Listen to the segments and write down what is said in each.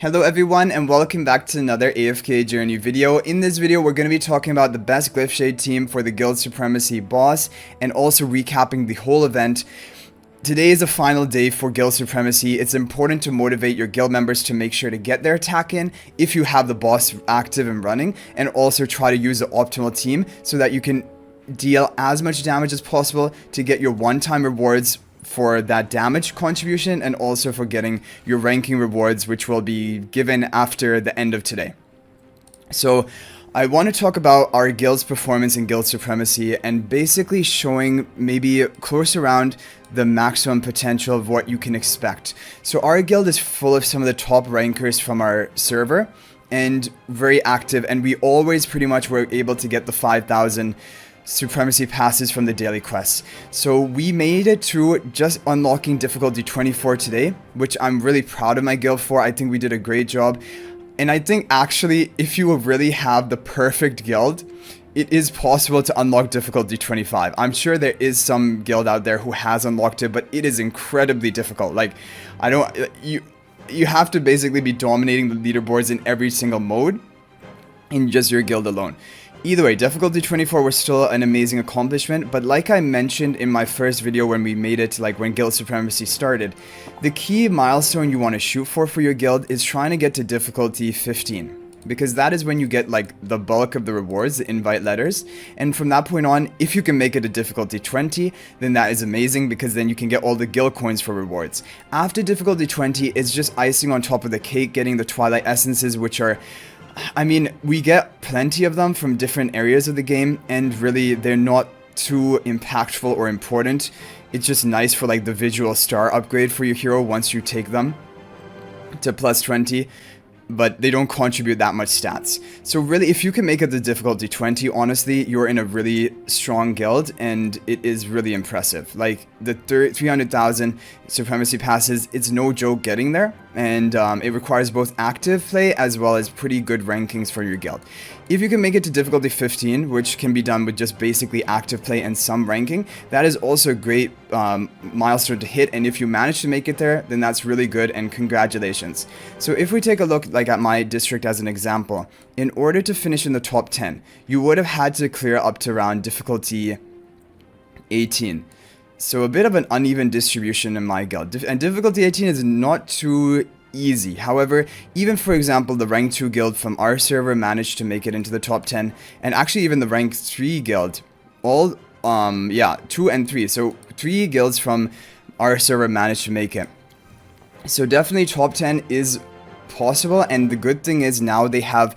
Hello everyone and welcome back to another AFK journey video. In this video we're going to be talking about the best glyphshade team for the Guild Supremacy boss and also recapping the whole event. Today is the final day for Guild Supremacy. It's important to motivate your guild members to make sure to get their attack in if you have the boss active and running, and also try to use the optimal team so that you can deal as much damage as possible to get your one-time rewards for that damage contribution, and also for getting your ranking rewards, which will be given after the end of today. So I want to talk about our guild's performance in Guild Supremacy and basically showing maybe close around the maximum potential of what you can expect. So our guild is full of some of the top rankers from our server and very active, and we always pretty much were able to get the 5,000 Supremacy passes from the daily quests. So we made it to just unlocking difficulty 24 today, which I'm really proud of my guild for. I think we did a great job. And I think actually if you will really have the perfect guild, it is possible to unlock difficulty 25. I'm sure there is some guild out there who has unlocked it, but it is incredibly difficult. Like, you have to basically be dominating the leaderboards in every single mode in just your guild alone. Either way, difficulty 24 was still an amazing accomplishment, but like I mentioned in my first video when we made it, like when Guild Supremacy started, the key milestone you want to shoot for your guild is trying to get to difficulty 15. Because that is when you get like the bulk of the rewards, the invite letters, and from that point on, if you can make it to difficulty 20, then that is amazing, because then you can get all the guild coins for rewards. After difficulty 20, it's just icing on top of the cake, getting the Twilight Essences, which are, I mean, we get plenty of them from different areas of the game, and really they're not too impactful or important. It's just nice for like the visual star upgrade for your hero once you take them to plus 20, but they don't contribute that much stats. So really, if you can make it the difficulty 20, honestly, you're in a really strong guild, and it is really impressive. Like, the 300,000 Supremacy passes, it's no joke getting there, and it requires both active play as well as pretty good rankings for your guild. If you can make it to difficulty 15, which can be done with just basically active play and some ranking, that is also a great milestone to hit, and if you manage to make it there, then that's really good, and congratulations. So if we take a look like at my district as an example, in order to finish in the top 10, you would have had to clear up to around difficulty 18. So a bit of an uneven distribution in my guild, and difficulty 18 is not too easy. However, even for example, the rank 2 guild from our server managed to make it into the top 10, and actually even the rank 3 guild, all 2 and 3, so 3 guilds from our server managed to make it. So definitely top 10 is possible, and the good thing is now they have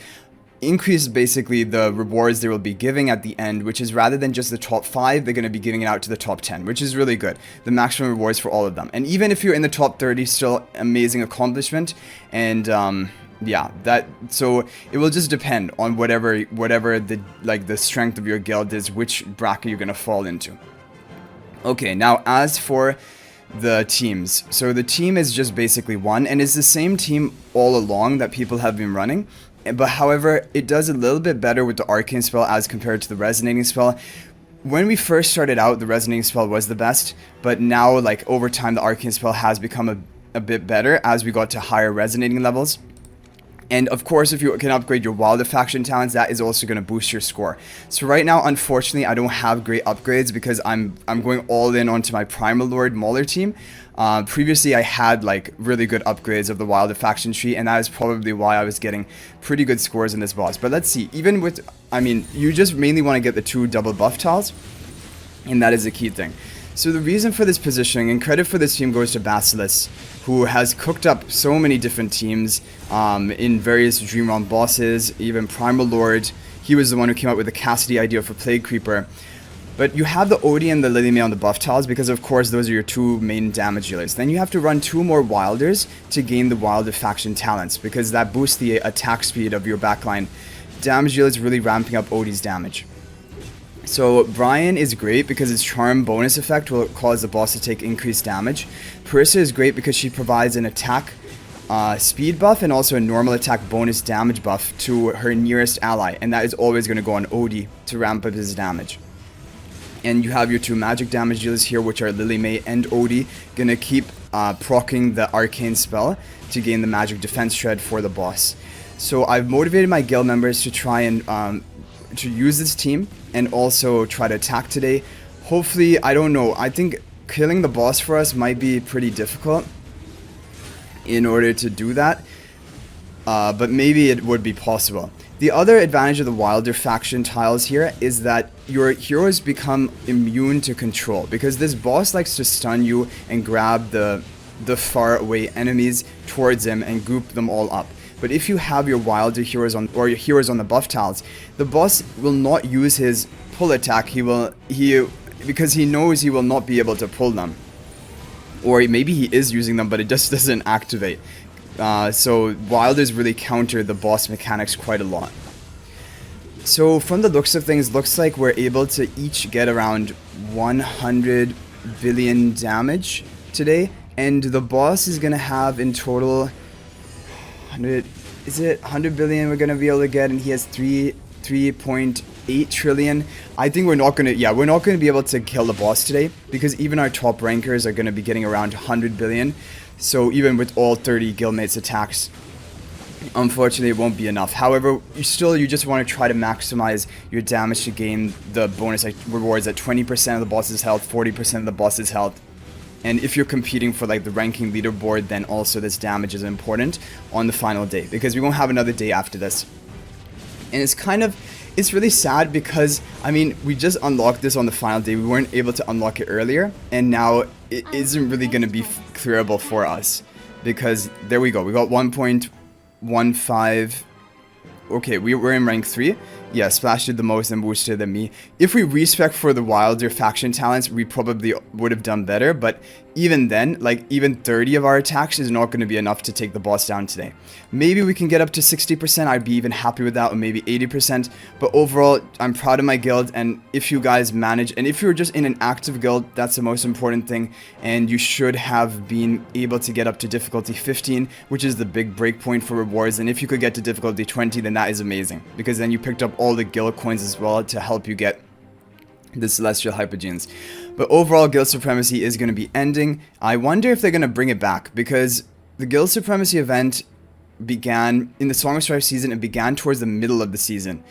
increased basically the rewards they will be giving at the end, which is rather than just the top 5, they're going to be giving it out to the top 10, which is really good. The maximum rewards for all of them. And even if you're in the top 30, still amazing accomplishment. And yeah, so it will just depend on whatever the strength of your guild is, which bracket you're going to fall into. Okay, now as for the teams, so the team is just basically one, and it's the same team all along that people have been running. But however, it does a little bit better with the arcane spell as compared to the resonating spell. When we first started out, the resonating spell was the best, but now, like, over time, the arcane spell has become a bit better as we got to higher resonating levels. And of course, if you can upgrade your Wilder faction talents, that is also going to boost your score. So right now, unfortunately, I don't have great upgrades because I'm going all in onto my Primal Lord Mauler team. Previously, I had like really good upgrades of the Wilder faction tree, and that is probably why I was getting pretty good scores in this boss. But let's see, even with, I mean, you just mainly want to get the 2 double buff tiles, and that is the key thing. So the reason for this positioning, and credit for this team goes to Basilisk, who has cooked up so many different teams in various Dream Realm bosses, even Primal Lord. He was the one who came up with the Cassidy idea for Plague Creeper. But you have the Odie and the Lily May on the buff tiles because, of course, those are your 2 main damage dealers. Then you have to run 2 more Wilders to gain the Wilder faction talents, because that boosts the attack speed of your backline. Damage dealers really ramping up Odie's damage. So Brian is great because its charm bonus effect will cause the boss to take increased damage. Parissa is great because she provides an attack speed buff and also a normal attack bonus damage buff to her nearest ally, and that is always going to go on Odie to ramp up his damage. And you have your 2 magic damage dealers here, which are Lily May and Odie, gonna keep proccing the arcane spell to gain the magic defense shred for the boss. So I've motivated my guild members to try and to use this team and also try to attack today. Hopefully, I don't know, I think killing the boss for us might be pretty difficult in order to do that, but maybe it would be possible. The other advantage of the Wilder faction tiles here is that your heroes become immune to control, because this boss likes to stun you and grab the far away enemies towards him and group them all up. But if you have your Wilder heroes on, or your heroes on the buff tiles, the boss will not use his pull attack. Because he knows he will not be able to pull them, or maybe he is using them but it just doesn't activate. So Wilders really counter the boss mechanics quite a lot. So from the looks of things, looks like we're able to each get around 100 billion damage today, and the boss is gonna have in total 100 billion we're gonna be able to get, and he has 3.8 trillion. I think we're not gonna be able to kill the boss today, because even our top rankers are gonna be getting around 100 billion. So even with all 30 guildmates attacks, unfortunately it won't be enough. However, you just want to try to maximize your damage to gain the bonus rewards at 20% of the boss's health, 40% of the boss's health. And if you're competing for like the ranking leaderboard, then also this damage is important on the final day, because we won't have another day after this. And it's really sad because, I mean, we just unlocked this on the final day. We weren't able to unlock it earlier, and now it isn't really going to be clearable for us, because there we go. We got 1.15. Okay, we're in rank 3. Yeah, Splash did the most and boosted than me. If we respec for the Wilder faction talents, we probably would have done better, but even then, like, even 30 of our attacks is not going to be enough to take the boss down today. Maybe we can get up to 60%, I'd be even happy with that, or maybe 80%, but overall, I'm proud of my guild, and if you guys manage, and if you're just in an active guild, that's the most important thing, and you should have been able to get up to difficulty 15, which is the big breakpoint for rewards, and if you could get to difficulty 20, then that is amazing, because then you picked up all the guild coins as well to help you get the Celestial Hypogenes. But overall, Guild Supremacy is going to be ending. I wonder if they're going to bring it back, because the Guild Supremacy event began in the Song of Strife season. It began towards the middle of the season.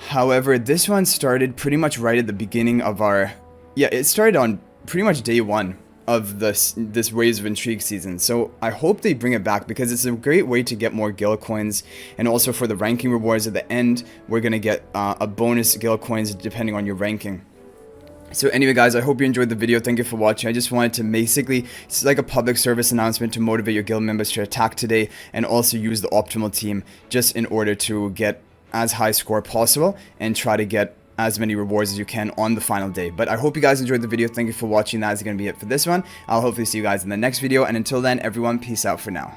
However, this one started pretty much right at the beginning of our... Yeah, it started on pretty much day 1 of this Waves of Intrigue season. So I hope they bring it back, because it's a great way to get more guild coins, and also for the ranking rewards at the end, we're gonna get a bonus guild coins depending on your ranking. So anyway guys, I hope you enjoyed the video. Thank you for watching. I just wanted to basically, it's like a public service announcement to motivate your guild members to attack today, and also use the optimal team just in order to get as high score possible and try to get as many rewards as you can on the final day. But I hope you guys enjoyed the video. Thank you for watching. That is going to be it for this one. I'll hopefully see you guys in the next video, and until then, everyone, peace out for now.